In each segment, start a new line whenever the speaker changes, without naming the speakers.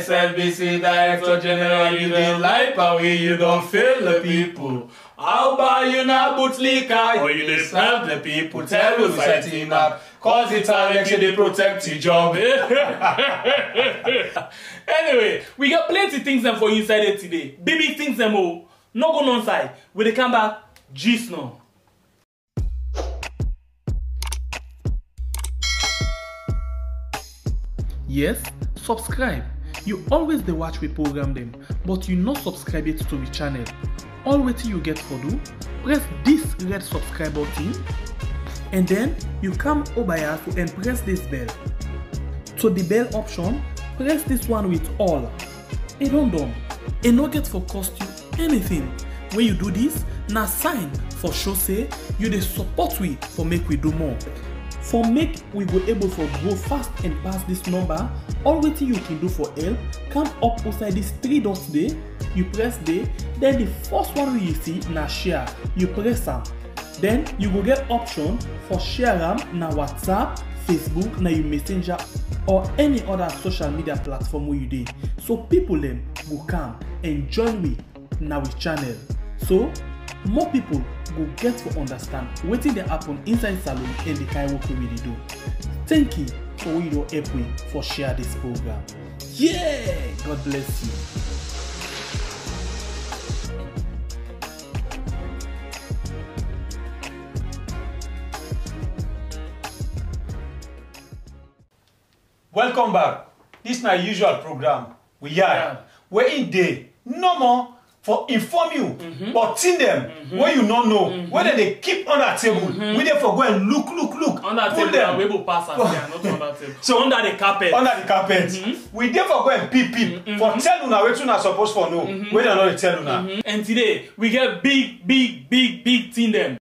SLBC Director General, you don't like away, you don't fail the people. How about you not bootlicker, or you dey serve the people? Tell you setting up, cause it's Alex, they protect your job.
Anyway, we got plenty things them for you inside it today. Big things them all. No go on side. When they come back, gist now. Yes, subscribe. You always dey watch we program them, but you not subscribe yet to the channel. All waiting you get for do, press this red subscribe button, and then you come over here and press this bell. To the bell option, press this one with all. It don't done. It no get for cost you anything. When you do this, na sign for show say you dey support we for make we do more. For make we go able for grow fast and pass this number, all waiting you can do for help, come up outside these 3 dots there, you press there, then the first one you see na share, you press am. Then you go get option for share am na WhatsApp, Facebook, na your messenger or any other social media platform where you dey. So people them go come and join me na we channel. So more people go get to understand wetin dey happen inside salon and the kind work we really do. Thank you for your help me for share this program. Yeah, God bless you.
Welcome back. This is my usual program. We are where in day no more for inform you, but see them where you not know, whether they keep on that table, we therefore go and look.
On that table, them. We will pass us here, not on that table. So under the carpet.
Under the carpet. We therefore go and peep for tell una what you not supposed for know, whether or not they tell una.
And today we get big thing them.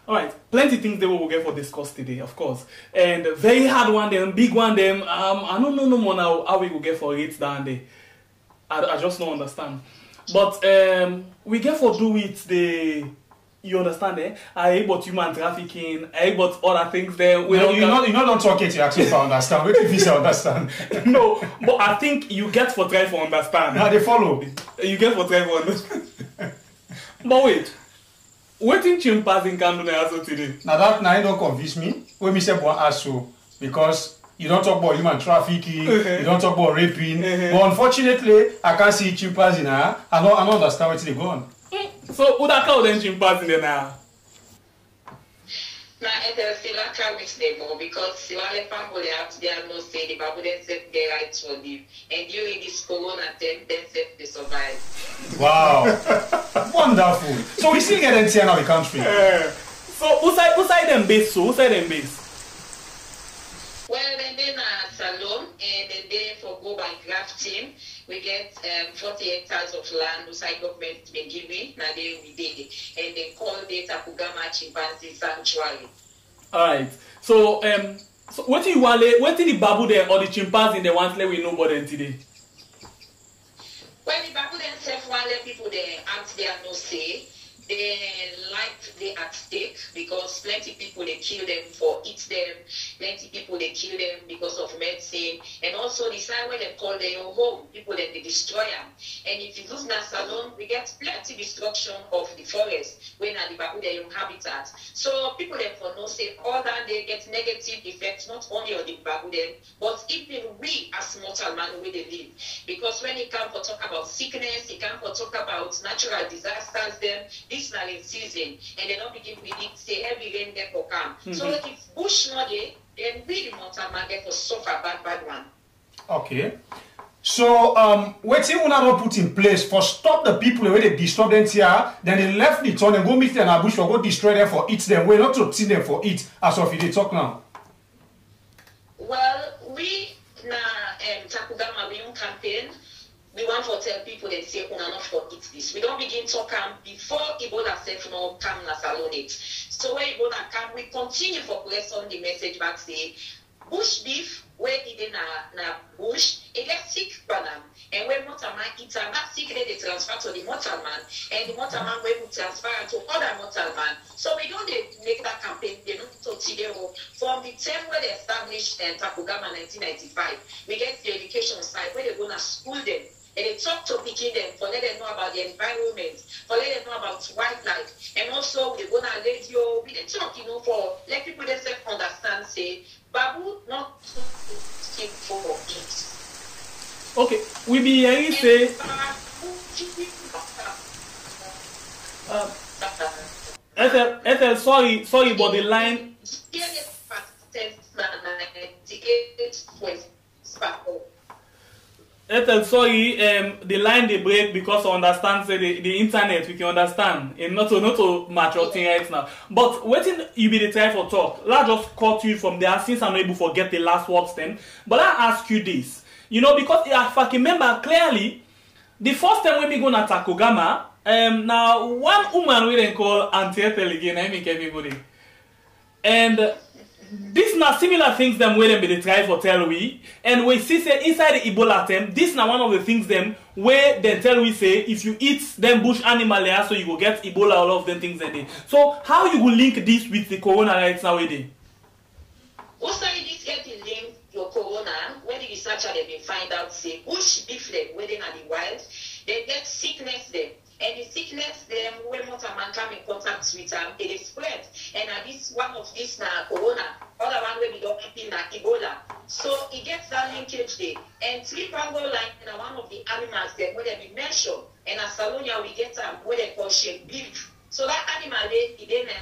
Alright, plenty things they will get for discuss today, of course. And very hard one them, big one them. I don't know no more now how we will get for it down there. I just don't understand. But we get for do with the, you understand eh? I about human trafficking, I about other things there.
You don't talk it, you actually for understand. Wait if you understand.
No, but I think you get for try for understand.
Now they follow.
You get for try for understand. But wait. What in chimpanzee can do now today?
Now that now you don't convince me. When me say one ask so because you don't talk about human trafficking, you don't talk about raping. But unfortunately, I can't see chimpanzee now. I don't understand what they go on.
So who that call them chimpanzee now?
Now it's still a with them more because Sierra family have they have no say the Bible then set their rights for them. And during this corona time, then set they survive.
Wow. Wonderful. So we still get them here now the country.
So
who side them base? So who side them base?
Well, then they are salon and then they for go by grafting. We get 40 hectares of land whose government been giving. Now they we did it. And they call it Takugama Chimpanzee Sanctuary.
Alright. So so what do you want what did the babu there or the chimpanzee they want let we know about them today?
When the babu themselves want let people they act they have no say. They like they at stake because plenty people they kill them for eat them, plenty people they kill them because of medicine, and also the side where they call their own home, people then they destroy them. And if you lose that salon, we get plenty destruction of the forest when at the babu their own habitat. So people then for no say all that they get negative effects not only on the babu them, but even we as mortal man where they live. Because when it comes for talk about sickness, it comes for talk about natural disasters them. This now in season and they don't begin with it say heavy rain get for come. So if bush not there, then we the mountain man get for suffer bad one.
Okay. So what you wanna put in place for stop the people the way they disturb them here, then they left the town and go meet them in a bush or go destroy them for eat them. We're not to see them for eat as of they talk now.
Well, we na Takugama we campaign. We want to tell people that say, "Oh, not for eat this." We don't begin to come before Ebola self no come na salon it. So when Ebola come, we continue for press on the message back say, bush beef where it in na bush, it gets sick for them. And when mortal man eat them, that sick they transfer to the mortal man, and the mortal man will transfer to other mortal man. So we don't make that campaign. They don't to today, from the time when they established Takogama 1995, we get the education side where they're going to school them. And they talk to picking them for let them know about the environment, for let them know about wildlife. And also we're going to radio, we talk, for let people themselves understand, say, Babu not keep for it.
Okay, we be hearing say Ethel, sorry, but the line. Ethel, sorry, the line they break because I understand say the internet we can understand and not to match your thing right now. But waiting you be the try for talk. Let's just cut you from there since I'm not able to forget the last words then. But I ask you this, because if I can remember clearly, the first time when we go to Takogama, now one woman we then call Auntie Ethel again, I make everybody. And this na similar things them where them be the try for tell we, and we see say inside the Ebola term, this na one of the things them where they tell we say if you eat them bush animal there, so you go get Ebola, all of them things that day. So how you will link this with the corona right now?
Also, this get the link your corona when the researcher they been find out say bush beef them where they are the wild, they get sickness them. And the sickness them when man come in contact with them, it is spread. And this one of this na corona, other one where we don't keep na Ebola. So it gets that linkage there. And tripangle line na one of the animals there where they be mentioned. And as Salonia we get where they call sheep beef. So that animal they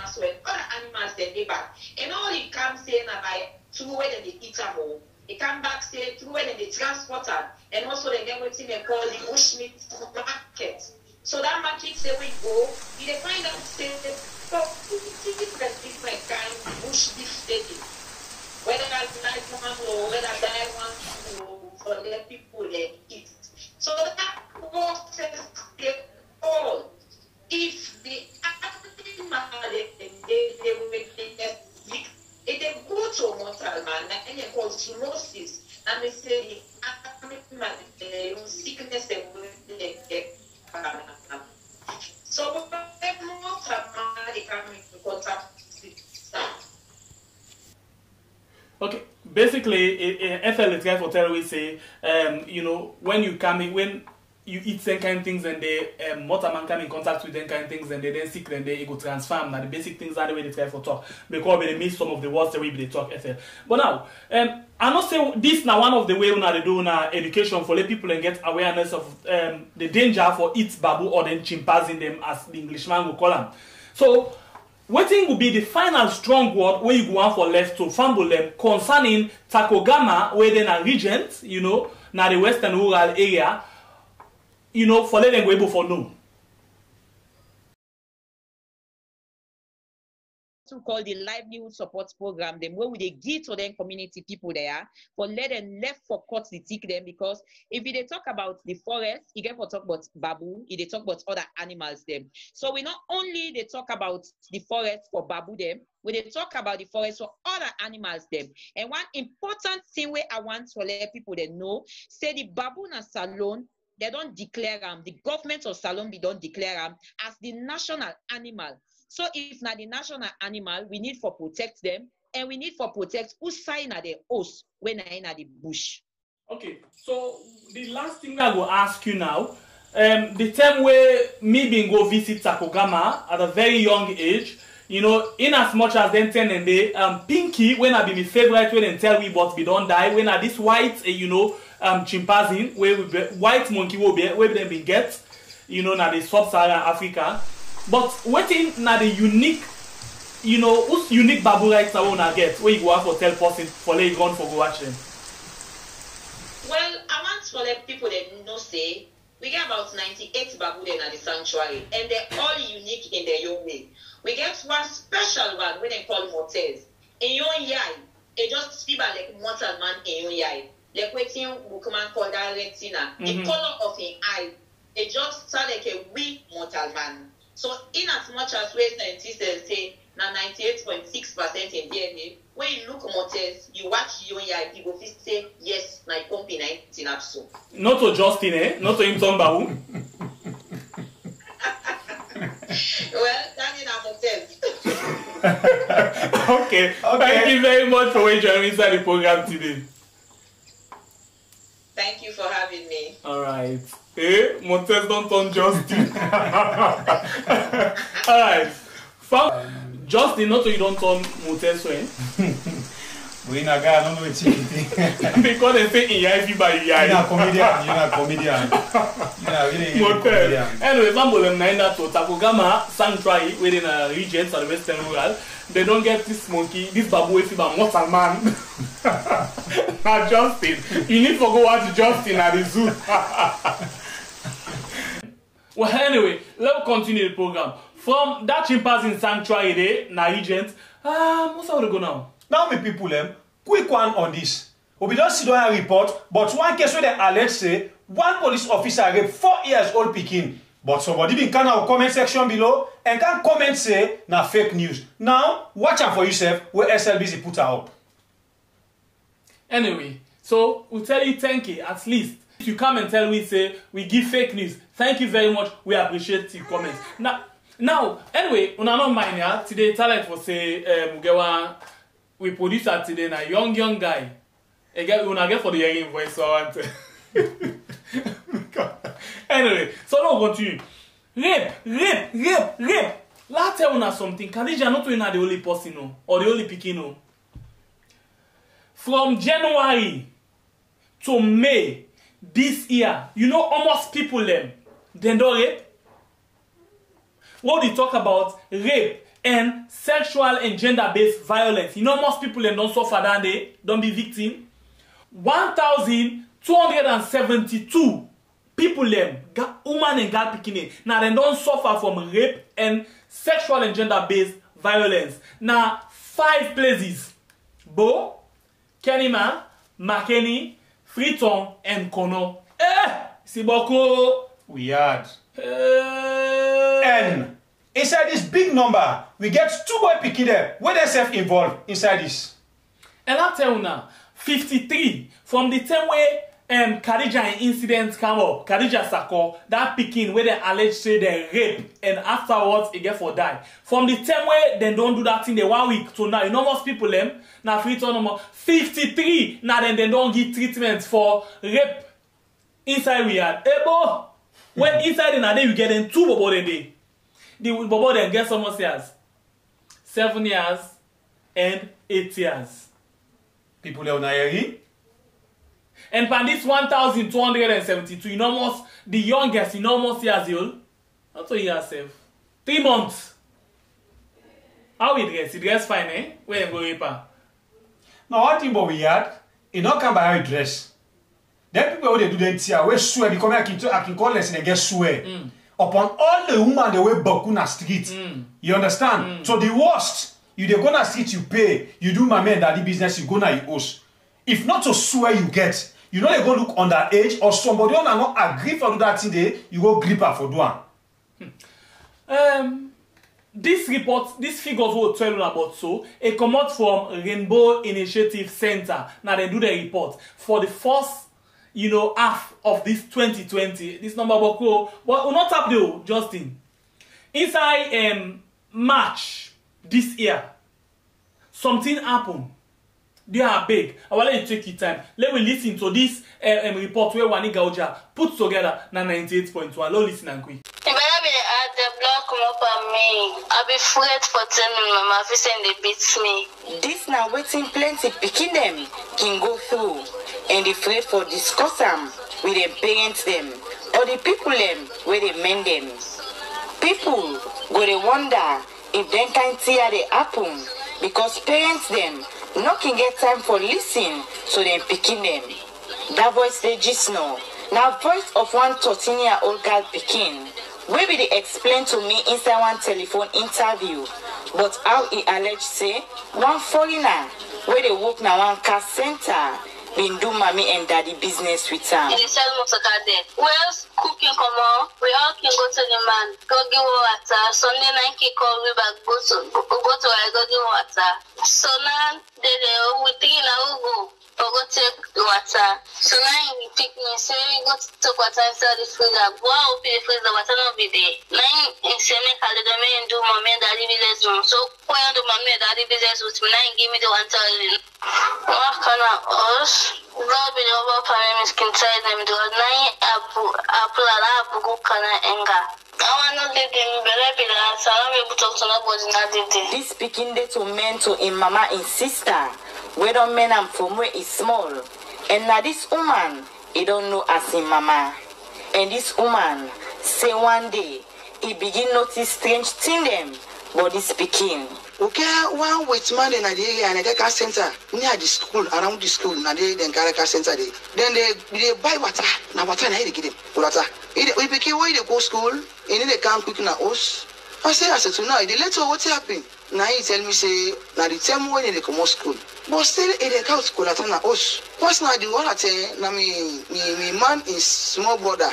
as well. Other animals they back. And all it comes say na by through where they eat them all. It come back say through where they transport them. And also they get what they call the bushmeat market. So that market say we go, you find out say different kind of bush beef steak. Whether that's nice one or whether that one for the people they eat. So that process they all. If the animal they go to mortal man and they call cirrhosis, and they say the animal sickness they will so when they come into contact with
okay, basically, FL is guy for terrorists say, when you come in, when you eat some kind of things and they mortal man come in contact with them kind of things and they then sick and they go transform. Now the basic things are the way they try for talk because they miss some of the words that we they talk FL. But now, I not say this now one of the way they do now education for let people and get awareness of the danger for eat babu or then chimpanzee them as the Englishman will call them. So what thing will be the final strong word where you go on for left to fumble them concerning Takogama where then a regent, now the western rural area. For letting go able for no.
To call the livelihood support program them where would they give to them community people there for let them left for cuts the tick them because if they talk about the forest, you get for talk about babu, if they talk about other animals them. So we not only they talk about the forest for babu them, we they talk about the forest for other animals them. And one important thing where I want to let people they know, say the baboon and salon. They don't declare them. The government of Salon don't declare them as the national animal. So if not the national animal, we need for protect them, and we need for protect who sign at the oath when I in at the bush.
Okay, so the last thing I will ask you now, the time where me being go visit Takogama at a very young age, in as much as then 10 and day, Pinky when I be my favorite when and tell we but we don't die when I this white chimpanzee where white monkey will be where them been get na the sub-Saharan Africa but waiting na the unique who's unique babu rights I wanna get where you go out for tell person for lay run for go watch them.
Well, I want for let people that know say we get about 98 babu then at the sanctuary and they're all unique in their own way. We get one special one when they call Mortez. In your eye, it just feel like mortal man in your eye. Like waiting, we come and call that retina. The color of his eye, it just sound like a weak mortal man. So, in as much as we scientists say, now 98.6% in DNA, when you look Mortez, you watch your eye, you go say, yes, na company 19 abso.
Not to Justin, not to him Tombahu.
Well, that is a Mortez.
Okay. Thank you very much for joining inside the program today.
Thank you for having me.
All right. Hey, Montez don't turn Justin. All right. Justin, not so you don't turn Montez, right?
We in a guy, I don't know what you think.
Because they say in Yai by Yai.
You're not comedian. You're really comedian.
Anyway, some of them nine that to Takugama Sanctuary within a region, so the Western Rural. They don't get this monkey, this babu if I'm not a man. Not Justin. You need to go watch Justin at the zoo. Well, anyway, let's continue the program. From that chimpanzee sanctuary there, na regions, what's how to go now?
Now, my people, quick one on this. We don't see a report, but one case where they alleged say one police officer raped 4 years old Pekin. But somebody bin can our comment section below and can comment say na fake news. Now, watch out for yourself where SLBC put her up.
Anyway, so we'll tell you thank you at least. If you come and tell me say we give fake news, thank you very much. We appreciate your comments. Now, anyway, we not mind here. Today, talent for say we produce that today na young guy. Again, we get for the hearing voice. So I want. Anyway, so now continue. Rape. Let's tell you something. Khadija not only the only person no, or the only Pekin no. From January to May this year, you know almost people them don't rape. What we talk about rape and sexual and gender-based violence. You know almost people them don't suffer than they don't be victim. 1,272 people them, woman and girl picking now they don't suffer from rape and sexual and gender-based violence. Now 5 places: Bo, Kenima, Makeni, Freetown, and Kono. Siboko.
Weird. And inside this big number, we get 2 boy picking there where they self-involved inside this.
And I tell you now, 53 from the time where Khadija incident come up, Khadija Sako, that Pekin where they allege say they rape and afterwards it get for die. From the time where they don't do that thing, they 1 week to now, you know most people them now Freetown no more 53 now then they don't give treatment for rape inside we had. Ebo when inside in a day you get them 2 bobo a day. The bobo then get almost years 7 years and 8 years.
People there on
and for this 1,272, you know almost the youngest, you know almost years old. That's what you yourself. 3 months. How we dress? You dress fine, eh? Where you go rape her?
Now one thing about we had, it not come by how you dress. Then people when they do them tear, we swear because I can call lesson and get swear. Upon all the women they wear baku na street. You understand? So the worst, you they go na street you pay, you do my man daddy business, you go na you host. If not to swear you get, you know they go look underage or somebody on not agree for do that thing there, you go grip her for doing.
This report, this figures will tell you about so it come out from Rainbow Initiative Center. Now they do the report for the first, you know, half of this 2020. This number will go, but we'll not tap though, Justin. Inside March this year, something happened. They are big. I want you to take your time. Let me listen to this report where Wani Gauja put together na 98.1. Let's listen and quick.
If I be the blood come up on me, I be afraid for telling my mama saying they beat me.
This now waiting plenty picking them can go through and they afraid for discuss them with their parents them or the people them where they mend them. People go they wonder if them can't see how they happen because parents them not can get time for listen, so them picking them. That voice they just know. Now voice of one 13-year-old girl picking. Where will they explain to me inside one telephone interview? But how he alleged say one foreigner where they work now one car center been do mommy and daddy business with her.
In the sell motor car there. Well, cooking come on. We all can go to the man. Go give water. Sunday night he call we back go to I go give water. So now we think now we go. Or go take the water. So now he pick me, say go take water inside the freezer. Go out open the freezer, water not be there. Now he say make I let me do mommy and daddy business room. So when I do mommy and daddy business with me, now he give me the 1,000. What kind of us? God be the over parent miskin side them do. Now he apple go kana enga.
This speaking day to men to him mama and sister. We don't men am from where is small. And now this woman, he don't know as him mama. And this woman say one day, he begin notice strange thing them, but he speaking.
Okay, one with man in the area and a car center near the school, around the school, and they then car center. Then they buy water. Now water, they get them water. We became where they go school, and then they can't quick na us. I said to now, the letter what happened? Now he tell me say, now the time when they come to school. But still, they can't school at us. What's now the one at now me man is small brother.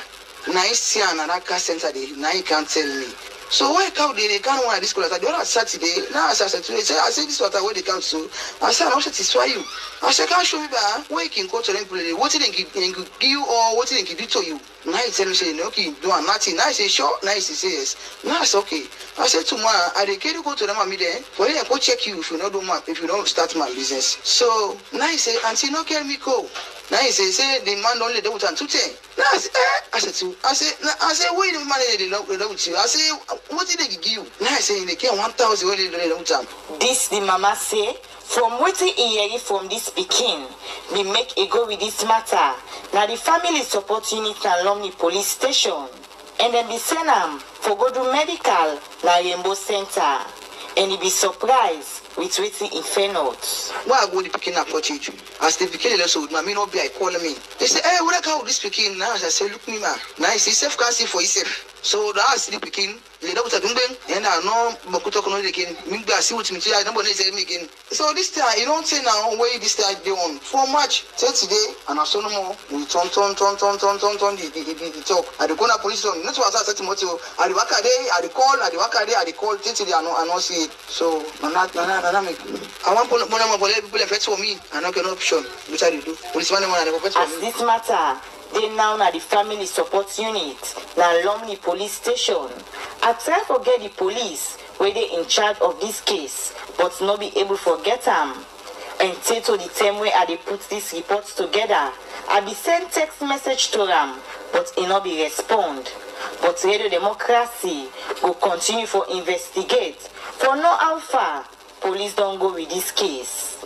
Now he's here and that car center. Now he can't tell me. So why can't they can't want this school? I don't Saturday. Now I said to I say this water where they come to. I said I'm not satisfy you. I said can't show me back where you can go to them. What did they give you or what did they give to you? Now he tell me say no, okay, do nothing. Now I say sure. Now he say yes. Now I say okay. I said tomorrow I dey carry go to them and me there. For them go check you if you not do my if you don't start my business. So now he say auntie no carry me go. Now he say the man don't let them to 210. Now I say I say where the man they love you. I say what did they give you? Now I say they get 1,000 where they love.
This the mama say from waiting he hear from this Pekin, we make a go with this matter. Now the family support unit and Lumni police station. And then be send him for go do medical na Rainbow Center. And he be surprised with waiting in Fenot.
Why go the Pekin up for you? As the Pekin also my me not be I call me. They say, hey, what I call this Pekin now? I say, look me man. Now he self can see for himself. So that's the Pekin. They don't have and I know Bakuto can again. Maybe I see what me I don't say me again. So this time you don't say now where this time they on 4 March today and I saw no more. We turn the talk. I the corner police on. Not what I said to Moto. I the worker day. I the call till they are not see it. So I want people fetch for me. I not get no option. Which I do. Policeman want to fetch for me.
As this matter. They now na the family support unit na Lumni police station. I try to get the police where they in charge of this case, but not be able to get them. And say to the time where I they put these reports together, I be send text message to them, but it not be respond. But Radio Democracy will continue for investigate. For no how far police don't go with this case.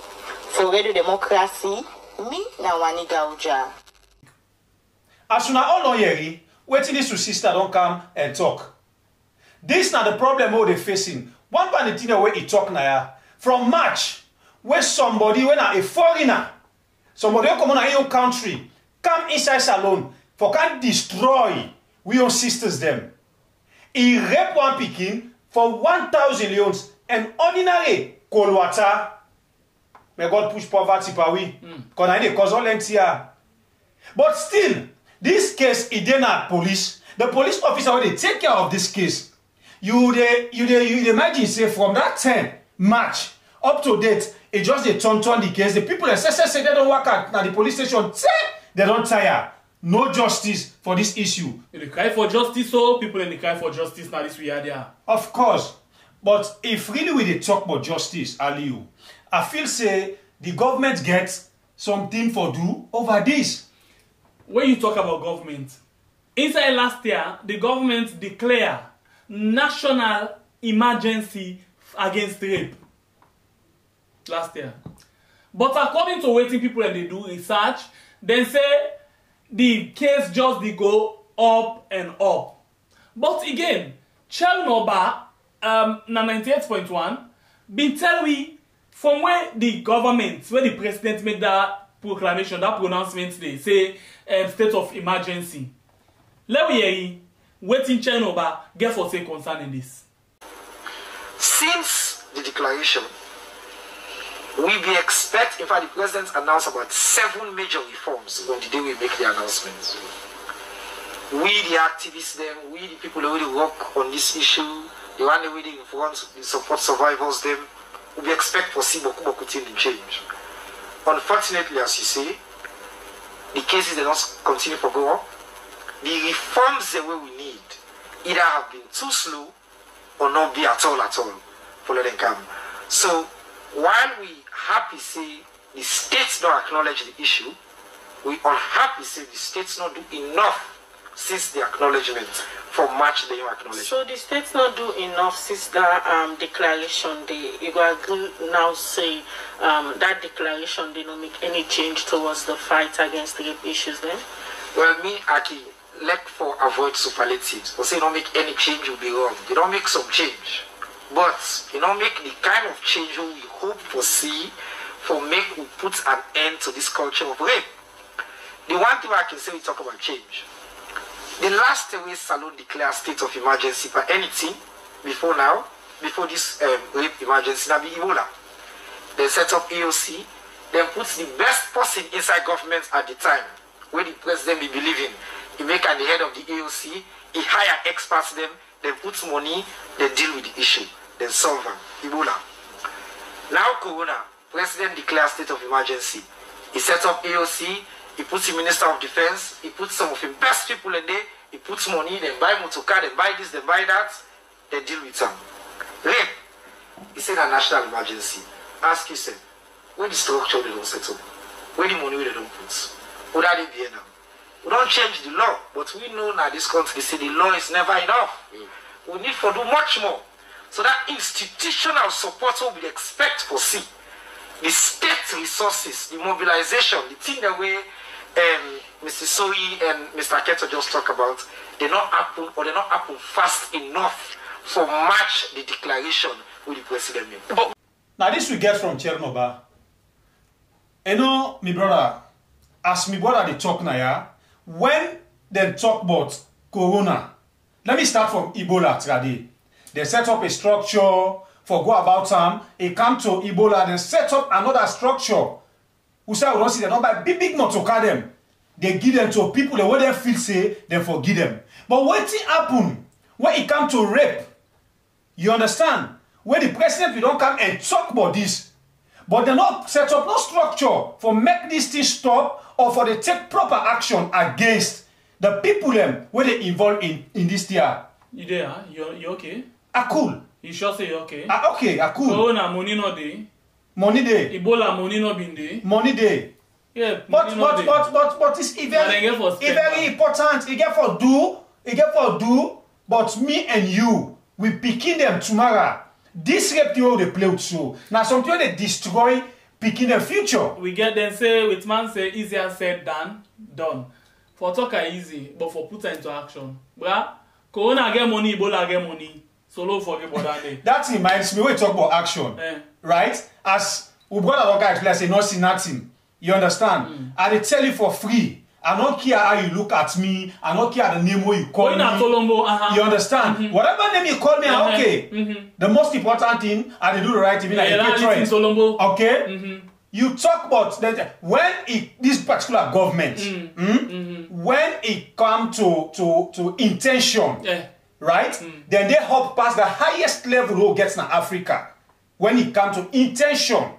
For Radio Democracy, me na Wani Gauja.
As soon as all know here, waiting this to sister don't come and talk. This not the problem they facing. One by the thing where he talk now from March, where somebody when a foreigner, somebody come on your country, come inside salon for can destroy we own sisters them. He rape one Pekin for 1,000 leons and ordinary cold water. May God push poverty pa we. Because I cause all here. But still. This case, it did not police. The police officer will take care of this case. You imagine, say, from that 10 March up to date, it just they turn the case. The people that say they don't work at the police station, say they don't tire. No justice for this issue.
They cry for justice, so people in the cry for justice now this we are there.
Of course. But if really we talk about justice, Aliu, I feel say the government gets something for do over this.
When you talk about government, inside last year, the government declared national emergency against rape. Last year. But according to what people and they do research, they say the case just they go up and up. But again, Chernobyl, na 98.1, been tell we from where the government, where the president made that proclamation, that pronouncement, they say state of emergency. Let we hear waiting Chernobyl get for say concern in this.
Since the declaration, we be expect, in fact, the president announced about 7 major reforms on the day we make the announcements. We, the activists, them, we, the people who really work on this issue, the one who really influence, support survivors, them, we expect for see boku thing in change. unfortunately, as you say, the cases they don't continue to go up. The reforms the way we need either have been too slow or not be at all for letting come. So while we happy say the states don't acknowledge the issue, we unhappy say the states not do enough since the acknowledgement for match the acknowledgement.
So the states not do enough since that declaration. You agree now say that declaration did not make any change towards the fight against rape issues then?
Well, me, Aki, let for avoid superlatives. Or say don't make any change will be wrong. You don't make some change. But you don't make the kind of change we hope for see for make we put an end to this culture of rape. The one thing I can say we talk about change. The last time we Salon declared state of emergency for anything before now, before this rape emergency, now be Ebola. They set up AOC, then put the best person inside government at the time, where the president be believing. He make at the head of the AOC, he hire experts them, then put money, then deal with the issue, then solve them. Ebola. Now Corona, president declares state of emergency. He set up AOC, he puts the Minister of Defense, he puts some of the best people in there, he puts money, then buy motor car, then buy this, then buy that, then deal with them. Rape, he said a national emergency. Ask yourself, where the structure they don't set up? Where the money they don't put? What are they be now? We don't change the law, but we know now this country say the law is never enough. We need to do much more. So that institutional support we expect for see. The state resources, the mobilization, the thing that we Mr. Soy and Mr. Keto just talk about, they not happen or they not happen fast enough for match the declaration with the president.
Now this we get from Chernobyl. You know, my brother, as my brother they talk now, yeah, when they talk about Corona, let me start from Ebola today. They set up a structure for go about time. It come to Ebola, then set up another structure. We say we don't see them, not by big motor car them. They give them to people that when they feel say, they forgive them. But what it happen when it come to rape? You understand? When the president we don't come and talk about this, but they not set up no structure for make this thing stop or for they take proper action against the people them where they involved in this year.
You there? Huh? You okay?
Cool.
You sure say you okay?
Okay, cool.
Corona money no day.
Money day.
Ebola money no been day.
Money day.
Yeah,
but it's very important. It get for do, but me and you, we picking them tomorrow. This rape they play with so. Now something they destroy picking the future.
We get them say with man say easier said than done. For talk easy, but for put into action. Bruh, Corona get money, Ebola get money. Solo forget about that day.
That reminds me when we talk about action. Right? As we brother guys let's say not see nothing. You understand? I they tell you for free. I don't care how you look at me. I don't care the name where you call me. You understand? Whatever name you call me, I'm okay. The most important thing, I they do the right thing. Okay? You talk about that when this particular government, when it comes to intention, right? Then they hop past the highest level who gets in Africa. When it comes to intention.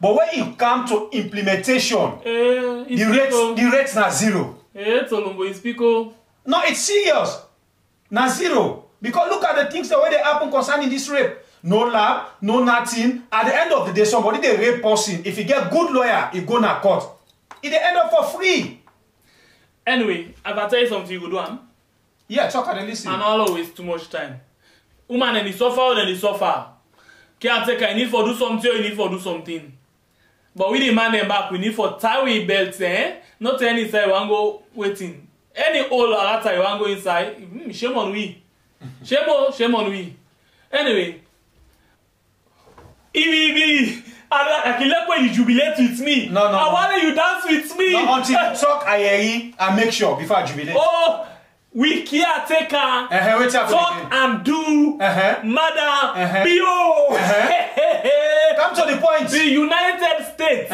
But when it comes to implementation, the rate's not zero. No, it's serious. Not zero. Because look at the things the way they happen concerning this rape. No lab, no nothing. At the end of the day, somebody they rape person. If you get good lawyer, you go to court. It end up for free.
Anyway, if I tell you something, you go do am.
Yeah, talk and listen.
And all always too much time. Woman and the suffer, then the suffer. Caretaker, you need for do something, you need for do something. But we demand them back, we need for tie with belts, not any side you want go waiting. Any old arata you want go inside, shame on we. Shame on we. Anyway, I can let when you jubilate with me.
No.
I want you dance with me.
No, until you talk, I make sure before I jubilate.
Oh, we caretaker, talk and do, mother, bio.
Come to the point.
The United States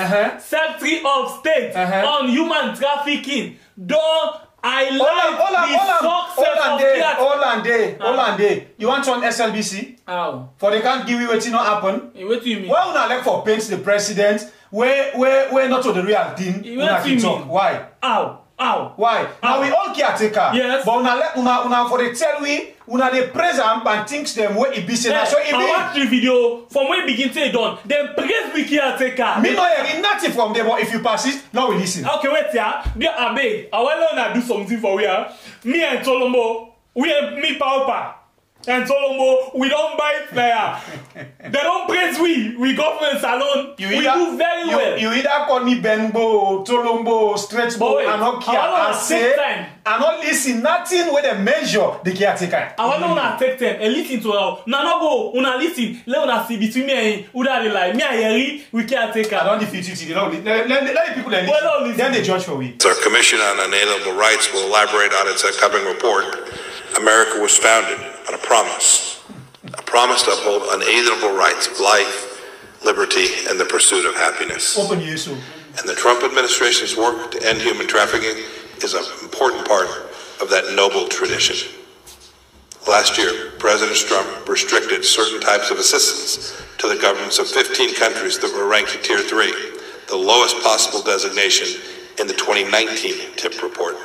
Secretary of State on Human Trafficking don't
I like the success. You want on SLBC?
How?
For they can't give you what not happen.
What do you mean?
Why would I like for paint the president? Where not to the real thing?
What do you mean?
Why?
How?
Why? Now we all caretaker.
Yes.
But una for the tell we the president and thinks them where it be said.
Yes.
So if
I watch the video from when it begin to done. Then praise we caretaker.
Me no hearing nothing from them, but if you persist, now we listen.
Okay, wait here. I beg. I want to do something for we. Me and Solombo, we have me power. And Solombo, we don't buy flyer. They don't praise we go for a salon. We do very well.
You either call me Benbo, Tolombo, Stretchbo, and not care and say, and not listen nothing with a measure the caretaker.
I want to take time and listen to her. No go, una listen. Let us see between me and Uda the lie. Me and Yeri, we caretaker.
I don't defeat you. Let people listen. Then they judge for we.
Our Commission on Unalienable Rights will elaborate on its upcoming report. America was founded on a promise to uphold unalienable rights of life, liberty, and the pursuit of happiness. And the Trump administration's work to end human trafficking is an important part of that noble tradition. Last year, President Trump restricted certain types of assistance to the governments of 15 countries that were ranked at Tier 3, the lowest possible designation in the 2019 TIP report.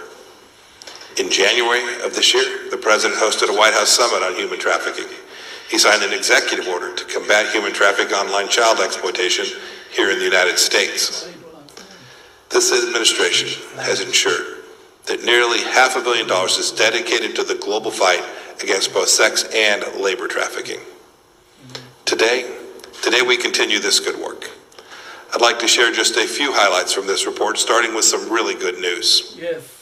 In January of this year, the President hosted a White House summit on human trafficking. He signed an executive order to combat human trafficking, online child exploitation here in the United States. This administration has ensured that nearly $500 million is dedicated to the global fight against both sex and labor trafficking. Today we continue this good work. I'd like to share just a few highlights from this report, starting with some really good news.
Yes.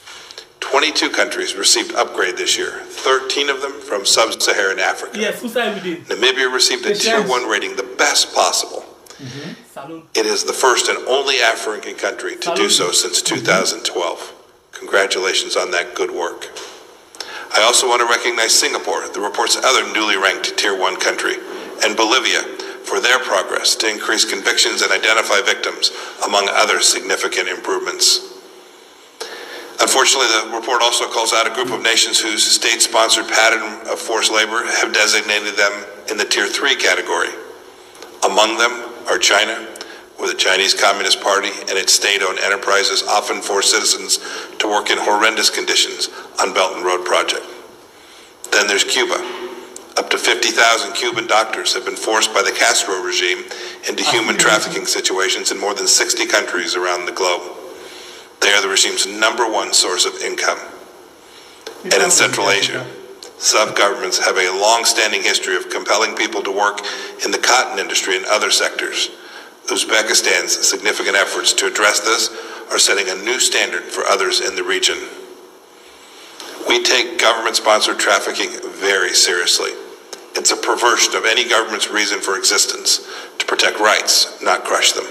22 countries received upgrade this year, 13 of them from sub-Saharan Africa.
Yes, who said we did?
Namibia received a Tier 1 rating, the best possible. It is the first and only African country to do so since 2012. Congratulations on that good work. I also want to recognize Singapore, the report's other newly ranked Tier 1 country, and Bolivia for their progress to increase convictions and identify victims, among other significant improvements. Unfortunately, the report also calls out a group of nations whose state-sponsored pattern of forced labor have designated them in the Tier 3 category. Among them are China, where the Chinese Communist Party and its state-owned enterprises often force citizens to work in horrendous conditions on Belt and Road Project. Then there's Cuba. Up to 50,000 Cuban doctors have been forced by the Castro regime into human trafficking situations in more than 60 countries around the globe. They are the regime's #1 source of income. And in Central Asia, sub-governments have a long-standing history of compelling people to work in the cotton industry and other sectors. Uzbekistan's significant efforts to address this are setting a new standard for others in the region. We take government-sponsored trafficking very seriously. It's a perversion of any government's reason for existence, to protect rights, not crush them.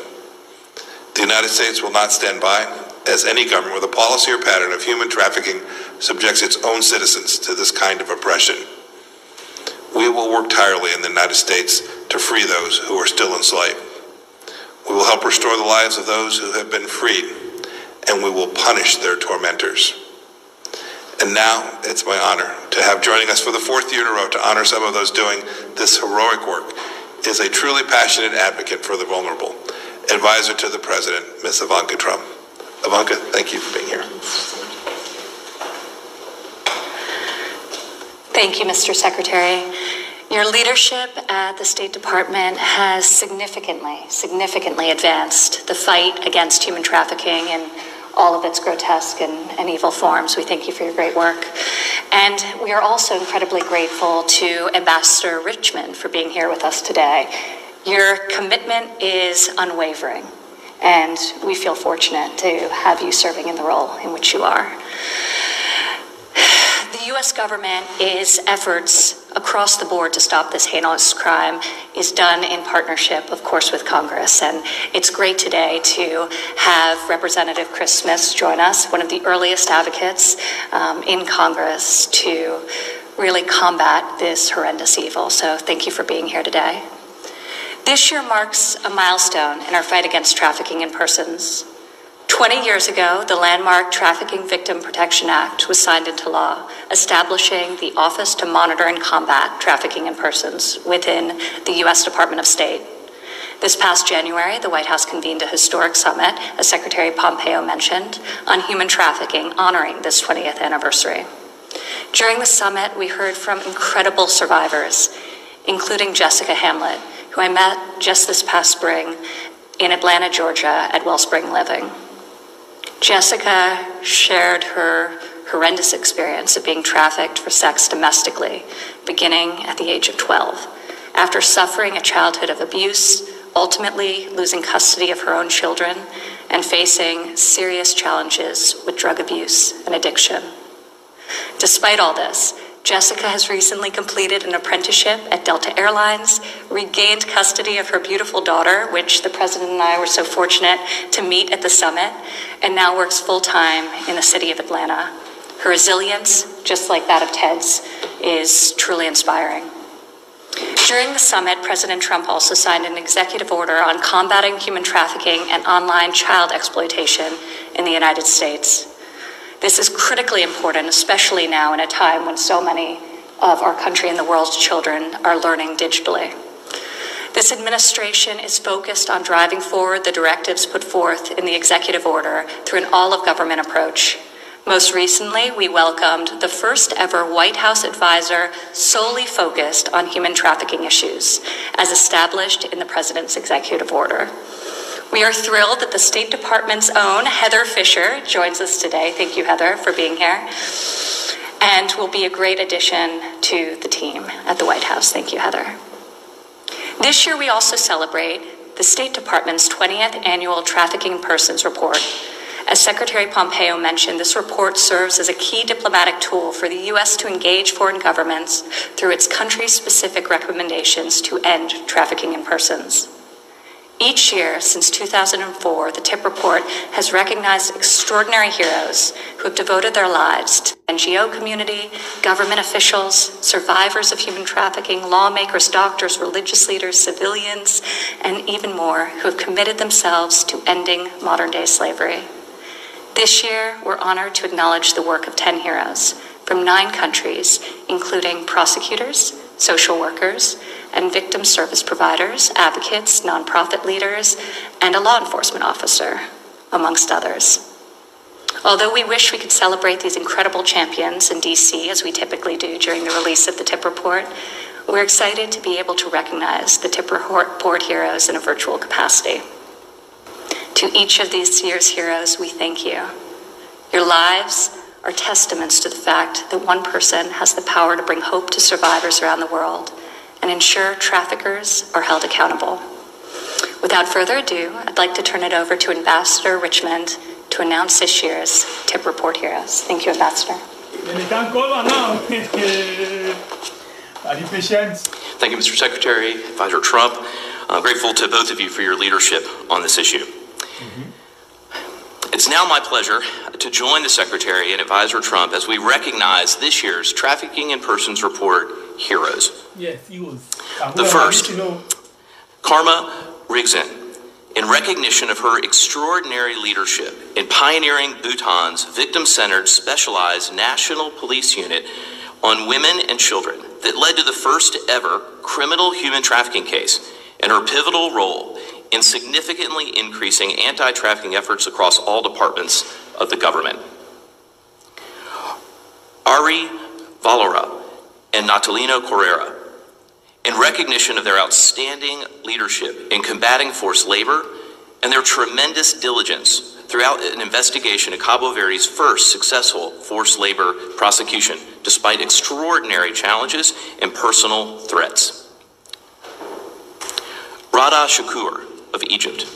The United States will not stand by as any government with a policy or pattern of human trafficking subjects its own citizens to this kind of oppression. We will work tirelessly in the United States to free those who are still enslaved. We will help restore the lives of those who have been freed, and we will punish their tormentors. And now, it's my honor to have joining us for the 4th year in a row to honor some of those doing this heroic work is a truly passionate advocate for the vulnerable, advisor to the President, Ms. Ivanka Trump. Ivanka, thank you for being here.
Thank you, Mr. Secretary. Your leadership at the State Department has significantly advanced the fight against human trafficking and all of its grotesque and evil forms. We thank you for your great work. And we are also incredibly grateful to Ambassador Richmond for being here with us today. Your commitment is unwavering, and we feel fortunate to have you serving in the role in which you are. The U.S. government is efforts across the board to stop this heinous crime is done in partnership, of course, with Congress. And it's great today to have Representative Chris Smith join us, one of the earliest advocates in Congress to really combat this horrendous evil. So thank you for being here today. This year marks a milestone in our fight against trafficking in persons. 20 years ago, the landmark Trafficking Victim Protection Act was signed into law, establishing the Office to Monitor and Combat Trafficking in Persons within the U.S. Department of State. This past January, the White House convened a historic summit, as Secretary Pompeo mentioned, on human trafficking, honoring this 20th anniversary. During the summit, we heard from incredible survivors, including Jessica Hamlet, who I met just this past spring in Atlanta, Georgia, at Wellspring Living. Jessica shared her horrendous experience of being trafficked for sex domestically, beginning at the age of 12, after suffering a childhood of abuse, ultimately losing custody of her own children, and facing serious challenges with drug abuse and addiction. Despite all this, Jessica has recently completed an apprenticeship at Delta Airlines, regained custody of her beautiful daughter, which the President and I were so fortunate to meet at the summit, and now works full-time in the city of Atlanta. Her resilience, just like that of Ted's, is truly inspiring. During the summit, President Trump also signed an executive order on combating human trafficking and online child exploitation in the United States. This is critically important, especially now in a time when so many of our country and the world's children are learning digitally. This administration is focused on driving forward the directives put forth in the executive order through an all-of-government approach. Most recently, we welcomed the first ever White House advisor solely focused on human trafficking issues, as established in the President's executive order. We are thrilled that the State Department's own Heather Fisher joins us today. Thank you, Heather, for being here, and will be a great addition to the team at the White House. Thank you, Heather. This year, we also celebrate the State Department's 20th Annual Trafficking in Persons Report. As Secretary Pompeo mentioned, this report serves as a key diplomatic tool for the U.S. to engage foreign governments through its country-specific recommendations to end trafficking in persons. Each year since 2004, the TIP report has recognized extraordinary heroes who have devoted their lives to the NGO community, government officials, survivors of human trafficking, lawmakers, doctors, religious leaders, civilians, and even more who have committed themselves to ending modern-day slavery. This year, we're honored to acknowledge the work of 10 heroes from 9 countries, including prosecutors, social workers, and victim service providers, advocates, nonprofit leaders, and a law enforcement officer, amongst others. Although we wish we could celebrate these incredible champions in DC, as we typically do during the release of the TIP report, we're excited to be able to recognize the TIP report heroes in a virtual capacity. To each of these year's heroes, we thank you. Your lives are testaments to the fact that one person has the power to bring hope to survivors around the world and ensure traffickers are held accountable. Without further ado, I'd like to turn it over to Ambassador Richmond to announce this year's TIP Report Heroes. Thank you, Ambassador.
Thank you, Mr. Secretary, Advisor Trump. I'm grateful to both of you for your leadership on this issue. It's now my pleasure to join the Secretary and Advisor Trump as we recognize this year's Trafficking in Persons Report Heroes.
Yes, he was.
The first, Karma Rigzin, in recognition of her extraordinary leadership in pioneering Bhutan's victim-centered specialized national police unit on women and children that led to the first ever criminal human trafficking case, and her pivotal role in significantly increasing anti-trafficking efforts across all departments of the government. Ari Valora and Natalino Correra, in recognition of their outstanding leadership in combating forced labor and their tremendous diligence throughout an investigation of Cabo Verde's first successful forced labor prosecution, despite extraordinary challenges and personal threats. Rada Shakur of Egypt,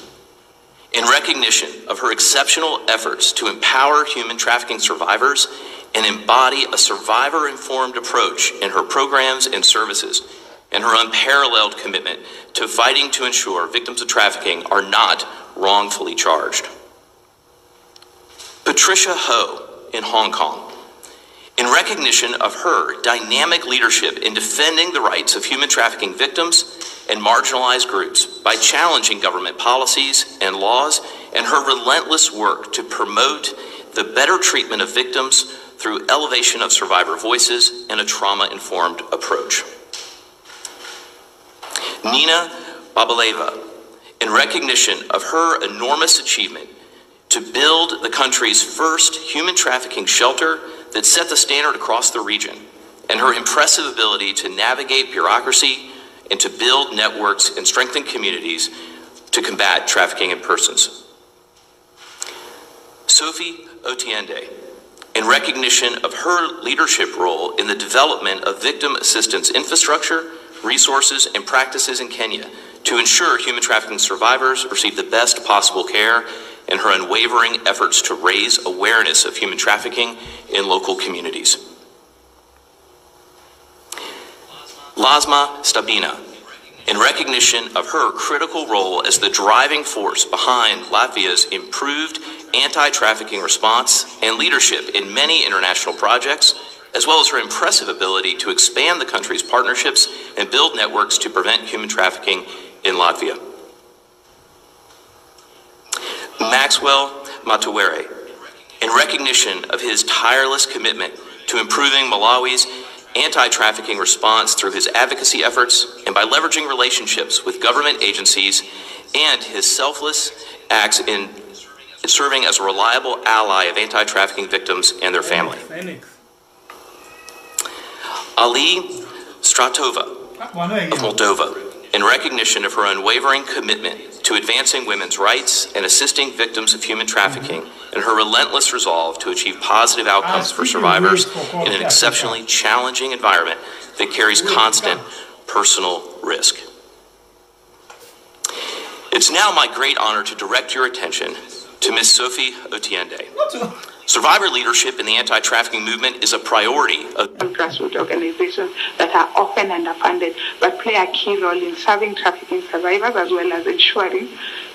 in recognition of her exceptional efforts to empower human trafficking survivors and embody a survivor-informed approach in her programs and services, and her unparalleled commitment to fighting to ensure victims of trafficking are not wrongfully charged. Patricia Ho in Hong Kong, in recognition of her dynamic leadership in defending the rights of human trafficking victims and marginalized groups by challenging government policies and laws and her relentless work to promote the better treatment of victims through elevation of survivor voices and a trauma-informed approach. Nina Babaleva, in recognition of her enormous achievement to build the country's first human trafficking shelter that set the standard across the region, and her impressive ability to navigate bureaucracy and to build networks and strengthen communities to combat trafficking in persons. Sophie Otiende, in recognition of her leadership role in the development of victim assistance infrastructure, resources, and practices in Kenya to ensure human trafficking survivors receive the best possible care, and her unwavering efforts to raise awareness of human trafficking in local communities. Lasma Stabina, in recognition of her critical role as the driving force behind Latvia's improved anti-trafficking response and leadership in many international projects, as well as her impressive ability to expand the country's partnerships and build networks to prevent human trafficking in Latvia. Maxwell Matuwere, in recognition of his tireless commitment to improving Malawi's anti-trafficking response through his advocacy efforts and by leveraging relationships with government agencies, and his selfless acts in serving as a reliable ally of anti-trafficking victims and their family. Ali Stratova of Moldova, in recognition of her unwavering commitment to advancing women's rights and assisting victims of human trafficking, and her relentless resolve to achieve positive outcomes for survivors in an exceptionally challenging environment that carries constant personal risk. It's now my great honor to direct your attention to Ms. Sophie Otiende. Survivor leadership in the anti-trafficking movement is a priority of
grassroots organizations that are often underfunded but play a key role in serving trafficking survivors, as well as ensuring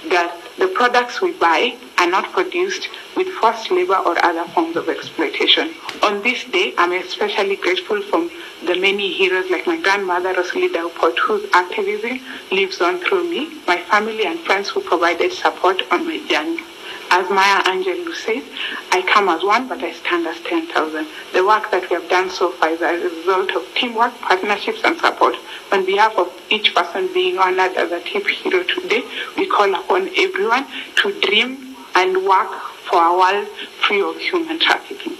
that the products we buy are not produced with forced labor or other forms of exploitation. On this day, I'm especially grateful for the many heroes like my grandmother, Rosalie Dauport, whose activism lives on through me, my family and friends who provided support on my journey. As Maya Angelou says, I come as one, but I stand as 10,000. The work that we have done so far is a result of teamwork, partnerships, and support. On behalf of each person being honored as a TIP hero today, we call upon everyone to dream and work for a world free of human trafficking.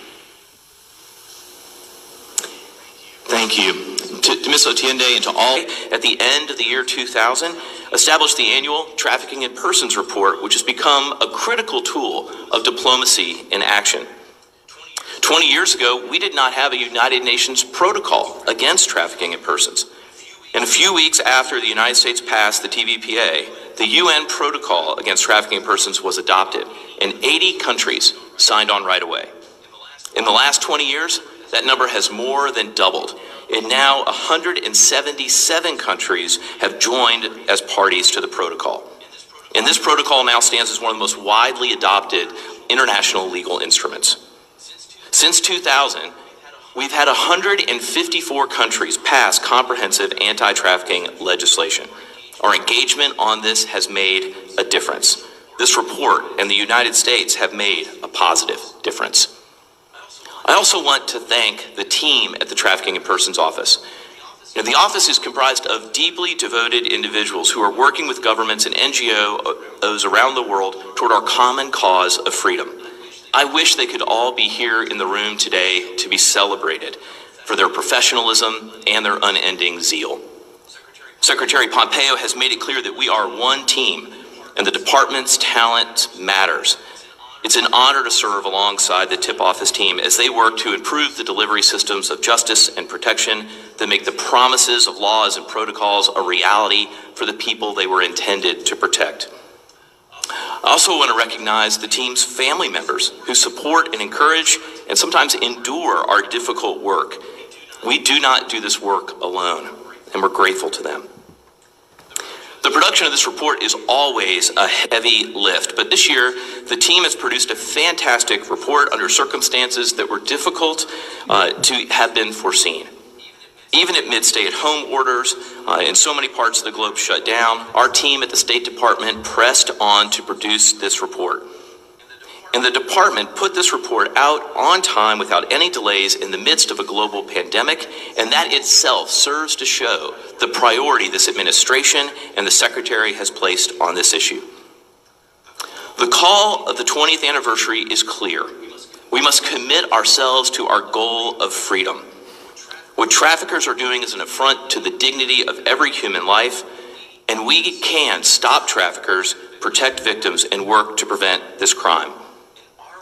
Thank you. To Ms. Otiende and to all, at the end of the year 2000, established the annual Trafficking in Persons Report, which has become a critical tool of diplomacy in action. 20 years ago, we did not have a United Nations protocol against trafficking in persons. And a few weeks after the United States passed the TVPA, the UN protocol against trafficking in persons was adopted, and 80 countries signed on right away. In the last 20 years, that number has more than doubled, and now 177 countries have joined as parties to the protocol. And this protocol now stands as one of the most widely adopted international legal instruments. Since 2000, we've had 154 countries pass comprehensive anti-trafficking legislation. Our engagement on this has made a difference. This report and the United States have made a positive difference. I also want to thank the team at the Trafficking in Persons Office. The office is comprised of deeply devoted individuals who are working with governments and NGOs around the world toward our common cause of freedom. I wish they could all be here in the room today to be celebrated for their professionalism and their unending zeal. Secretary Pompeo has made it clear that we are one team and the department's talent matters. It's an honor to serve alongside the TIP office team as they work to improve the delivery systems of justice and protection that make the promises of laws and protocols a reality for the people they were intended to protect. I also want to recognize the team's family members who support and encourage and sometimes endure our difficult work. We do not do this work alone, and we're grateful to them. The production of this report is always a heavy lift, but this year the team has produced a fantastic report under circumstances that were difficult to have been foreseen. Even amid stay-at-home orders in so many parts of the globe shut down, our team at the State Department pressed on to produce this report. And the department put this report out on time without any delays in the midst of a global pandemic, and that itself serves to show the priority this administration and the Secretary has placed on this issue. The call of the 20th anniversary is clear. We must commit ourselves to our goal of freedom. What traffickers are doing is an affront to the dignity of every human life, and we can stop traffickers, protect victims, and work to prevent this crime.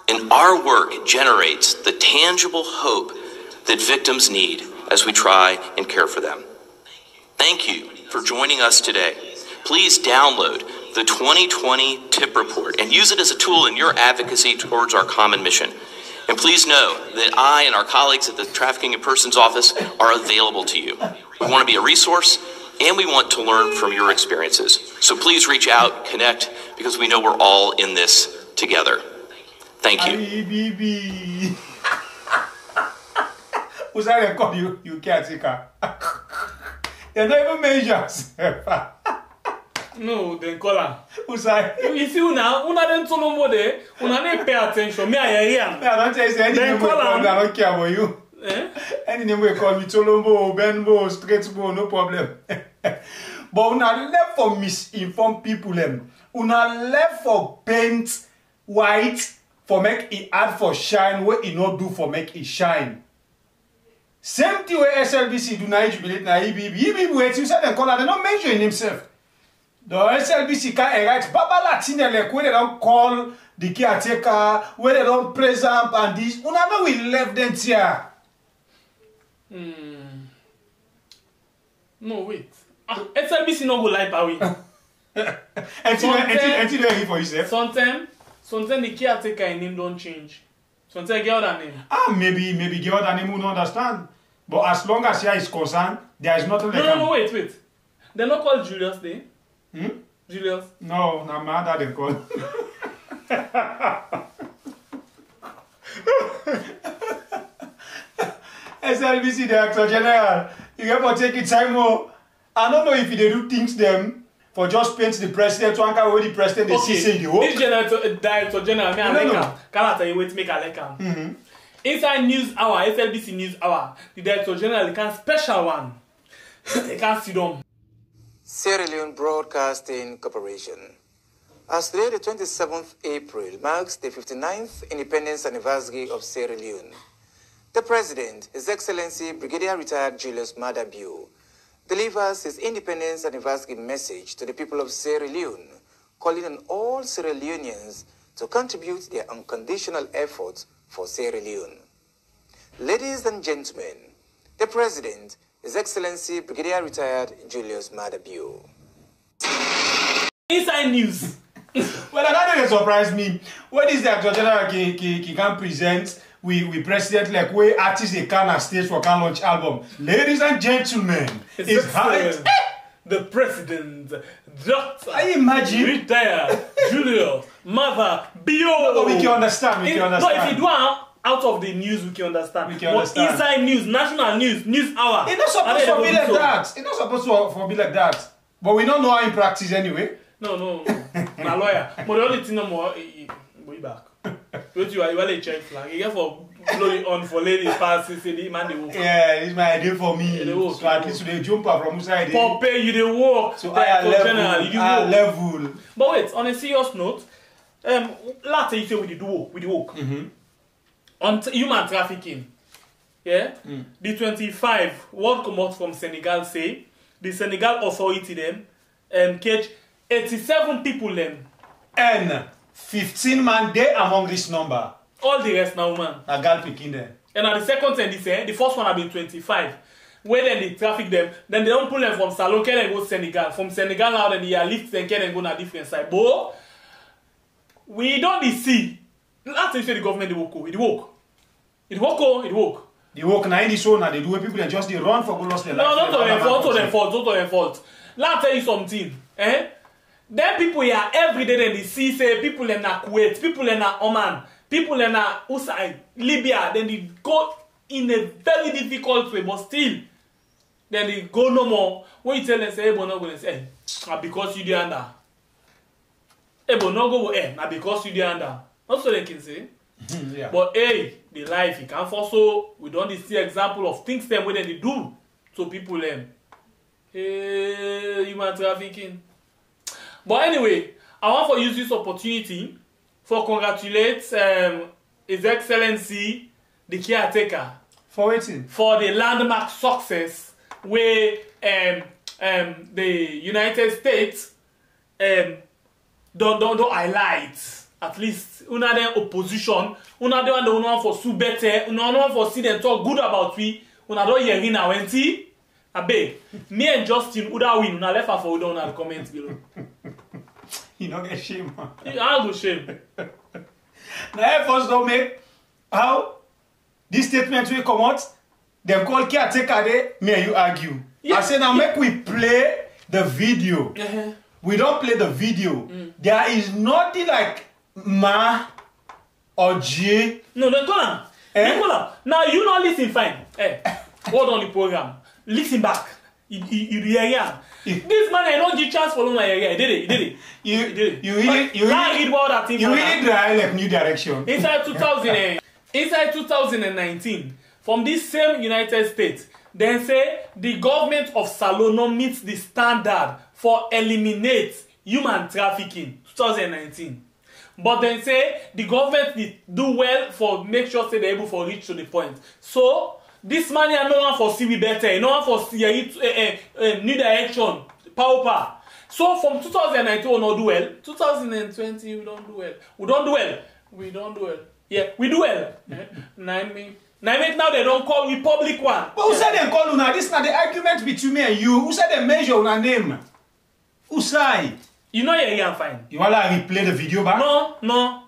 And our work generates the tangible hope that victims need as we try and care for them. Thank you for joining us today. Please download the 2020 TIP report and use it as a tool in your advocacy towards our common mission. And please know that I and our colleagues at the Trafficking in Persons Office are available to you. We want to be a resource, and we want to learn from your experiences. So please reach out, connect, because we know we're all in this together. Thank you.
Who's I call you caretaker? They don't even measure.
No, then call her.
Who's I?
You see now, una dem so no more there. Una dey pay attention. Me I hear.
I don't tell you any name. I don't care about you. Any name we call me Tolombo, Benbo, Straightbo, no problem. But una left for misinform people them. Una left for paint white for make it add for shine what it not do for make it shine. Same thing where SLBC do not jubilate na EBB. EBB wait you said them call they not mention himself. The SLBC can write Baba Latina like where they don't call the caretaker, where they don't present and this. Una know we left them here.
No, wait. SLBC no go like away.
Until you for yourself.
Sometimes the caretaker in name don't change. Sometimes get other name.
Maybe get other name who don't understand. But as long as here is concerned, there is nothing like
No, wait. They're not called Julius Day. Julius?
No, my mother they call. SLBC Director General, you get for taking time more. I don't know if they do things them for just paint the president to anchor where the president they see say the work.
This Director General, me Aleka. Can I tell you wait make Aleka? Inside News Hour, SLBC News Hour, the Director General can special one. They can't sit down.
Sierra Leone Broadcasting Corporation. As today, the 27th April, marks the 59th independence anniversary of Sierra Leone, the President, His Excellency Brigadier Retired Julius Maada Bio, delivers his independence anniversary message to the people of Sierra Leone, calling on all Sierra Leoneans to contribute their unconditional efforts for Sierra Leone. Ladies and gentlemen, the President, His Excellency Brigadier Retired Julius Maada Bio.
Inside news.
Well, that surprised me. What is the Director General he can present with president like where artists they can stage for can launch album. Ladies and gentlemen, it's
the President, Dr.
I imagine
Retired Julius Maada Bio.
No, but we can understand.
No, if you do out of the news, we can understand. But inside news, national news, news hour.
It's not supposed to be like that. It's not supposed to be like that. But we don't know how in practice anyway.
No. I'm a lawyer. But the only thing no more, go back. What you are a check flag. You get for blowing on for ladies passes, the man they walk.
Yeah, it's my idea for me. So at least they jump up from inside.
For pay you the walk.
So higher level.
But wait, on a serious note, last you say with the walk. On human trafficking, yeah, the 25 world come out from Senegal say the Senegal authority them catch 87 people them
and 15 man there among this number.
All the rest now man.
A girl picking them.
And at the second time they say the first one have been 25. Where then they traffic them, then they don't pull them from Salon, can they go Senegal. From Senegal now then they lift them, can they go on a different side. But we don't see. Last time you say the government it woke. The work
now in this one, they do people and just they run for lost their life.
No, not to their fault. Let me tell you something. Then people here every day then they see say people in Kuwait, people in Oman, people in Libya, then they go in a very difficult way, but still Then they go no more. When you tell them, say, Ebo no go, they say, because you dey under. Ebo no go, na because you dey under. Not so they can say.
Yeah.
But hey, the life, you can't also, we don't see example of things them when they do to people them. Hey, human trafficking. But anyway, I want to use this opportunity for congratulate His Excellency, the caretaker.
For waiting. For
the landmark success where the United States don't highlight. At least, una den opposition, una den want for sue better, una want for see them talk good about we, una don't hear in our enti. Abe, me and Justin Uda win, una left her for Uda on the comments below.
You don't get shame, man.
I go shame.
Now, Air Force don't make how this statement will come out. Them call caretaker there, me and you argue. Yeah. I say now make we play the video. We don't play the video. There is nothing like Ma or J.
No, they call him. Now you not listen fine. Hold on the program. Listen back. You hear. This man I don't give chance for long. He did it.
You really
about that thing.
You really try like new direction.
Inside 2019, from this same United States, they say the government of Salona meets the standard for eliminate human trafficking. 2019. But then say the government did do well for make sure say they're able to reach to the point. So this money and no one for see we better, no one for see new direction, power. So from 2019 we not do well. 2020 we don't do well. We don't do well. Yeah, we do well. Now they don't call we public one.
But who said they call you now? This is not the argument between me and you. Who said they measure on name? Who say?
You know you're fine.
You want to replay the video back?
No.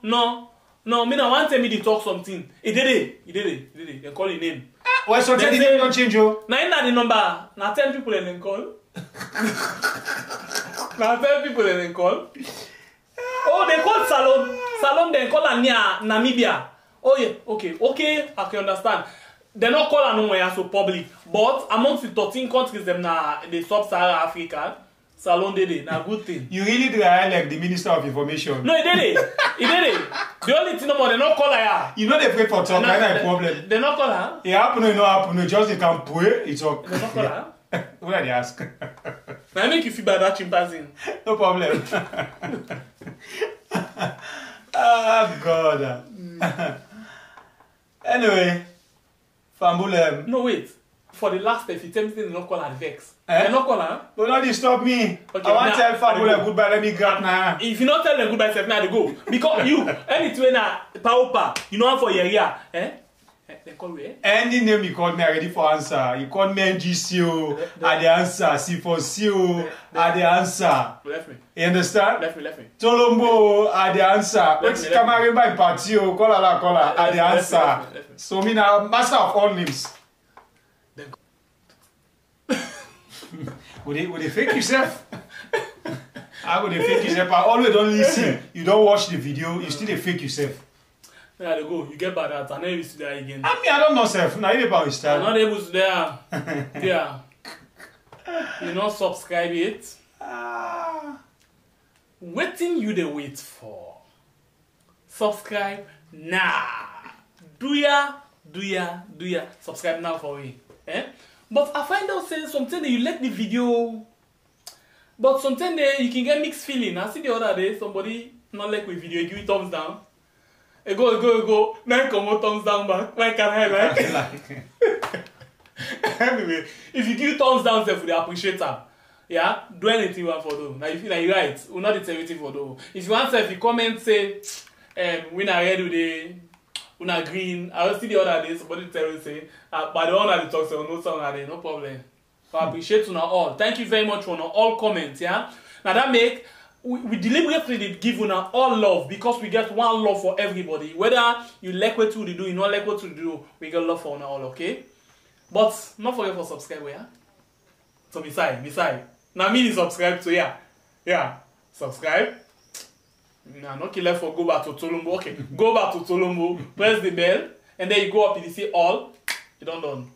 Me no want tell me to talk something. He did it. They call his name.
Why so tell the name don't change you?
Now in the number. Now 10 people and then call. Now 10 people and then call. Oh, they call Salon. Salon they call near Namibia. Oh yeah, okay, I can understand. They're not calling nowhere so public. But amongst the 13 countries them na the sub-Saharan Africa, Salon did it. Now good thing.
You really do like the Minister of Information.
No, he did it. The only thing no more, they not call her.
You know they pray for talk, that's a problem.
They not call her.
It happen, it not happen. Just they can pray, it's okay.
They not call her.
What are they ask?
I make you feel bad that chimpanzee.
No problem. Oh God. Anyway, Fambulem.
No wait. For the last 50 times they not call her vex. They not call her.
But not disturb me. Okay, I want to tell Fambulem goodbye. Let me grab now.
If you not tell them goodbye, now they go. Because you, anything na power, you know for your ear, They call me.
Any name you call me, I'm ready for answer. You call me NGCO, I the answer. C4CO, I the answer.
Left me.
You understand?
Left me.
Tolombo, I the answer. What's Cameroon by Patio, call I the answer. So me now master of all names. Would they fake yourself? I would fake yourself. I always don't listen. You don't watch the video, you still fake yourself.
There you go. You get bad at. I'm not able to do that again.
I mean, I don't know, self. Now you about style.
I'm not able to do that. Yeah. You not subscribe it. Waiting you the wait for. Subscribe now. Do ya? Subscribe now for me. But I find out saying something that you like the video. But sometimes you can get mixed feeling. I see the other day somebody not like with video, give it thumbs down. Go. Now come on, thumbs down back. Why can't I like? Anyway, if you give thumbs down, self, we appreciate them. Yeah, do anything you want for them. Now you feel like you're right. We'll not do anything for them. If you want, if you comment, say, we not ready today, we not green. I will see the other day somebody tell you say, by the one that they talk, say, no song are there, no problem. So I appreciate you all. Thank you very much for all comments. Yeah, now that make. We deliberately give you all love because we get one love for everybody. Whether you like what we do, you not like what we do, we get love for all, okay? But not forget for subscribe, yeah? So beside. Now me subscribe to yeah. Subscribe. Now not kill for go back to Tolombo. Okay, go back to Tolombo, press the bell, and then you go up and you see all. You done.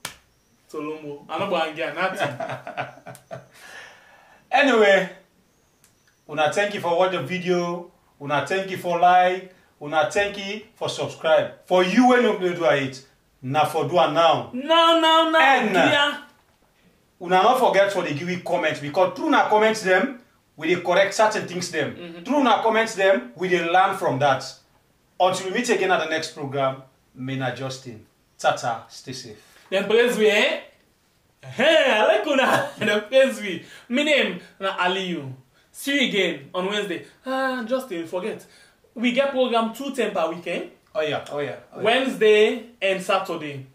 Solomo. I'm not going to get nothing.
Anyway, una thank you for watching the video. Una thank you for like. Una thank you for subscribe. For you when you do it, na for do now.
No.
And una not forget for the give you comments because through na comments them, we dey correct certain things them. Through na comments them, we dey learn from that. Until we meet again at the next program, Mina Justin. Tata, stay safe.
Then praise we, eh? Hey, I like una. Then praise we. My name na Aliyu. See you again on Wednesday. Justin, forget. We get program 2 times per weekend.
Oh yeah.
Wednesday and Saturday.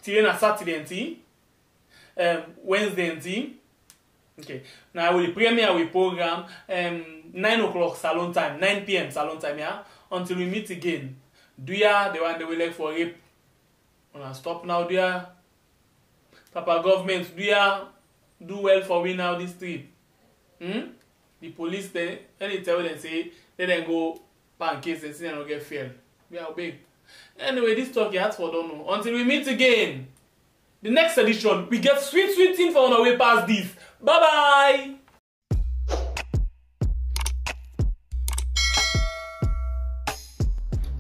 Today na Saturday and Wednesday and okay. Now we premiere we program 9 o'clock salon time, 9 p.m. salon time, yeah. Until we meet again. Do ya the one they will like for rape? Stop now, do ya? Papa government, do ya do well for we now this trip? The police then they tell them say let them go pancakes and see them not get failed. We are big. Anyway, this talk you asked for don't know. Until we meet again. The next edition, we get sweet thing for on our way past this. Bye-bye!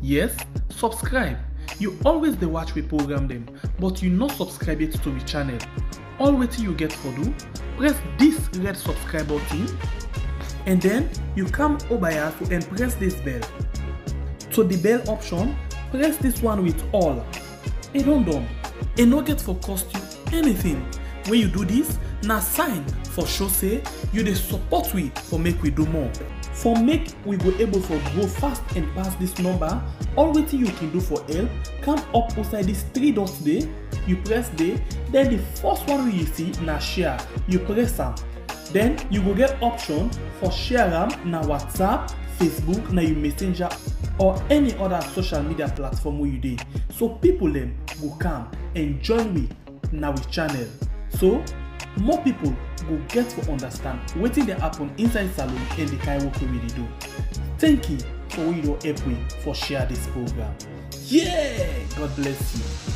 Yes, subscribe. You always dey watch we program them, but you not subscribe yet to the channel. All wetin you get for do, press this red subscribe button, and then you come over here and press this bell. To the bell option, press this one with all. It don't done. It no get for cost you anything. When you do this, na sign for show say you dey support we for make we do more. For make we go able for grow fast and pass this number, all wetin you can do for help, come up outside this 3 dots there, you press there, then the first one you see na share, you press am. Then you go get option for share am na WhatsApp, Facebook, na your messenger or any other social media platform where you dey. So people them go come and join me na we channel. So more people go get to understand wetin dey happen inside salon and the kind work we dey do. Thank you for what you don help me for share this program. Yeah, God bless you.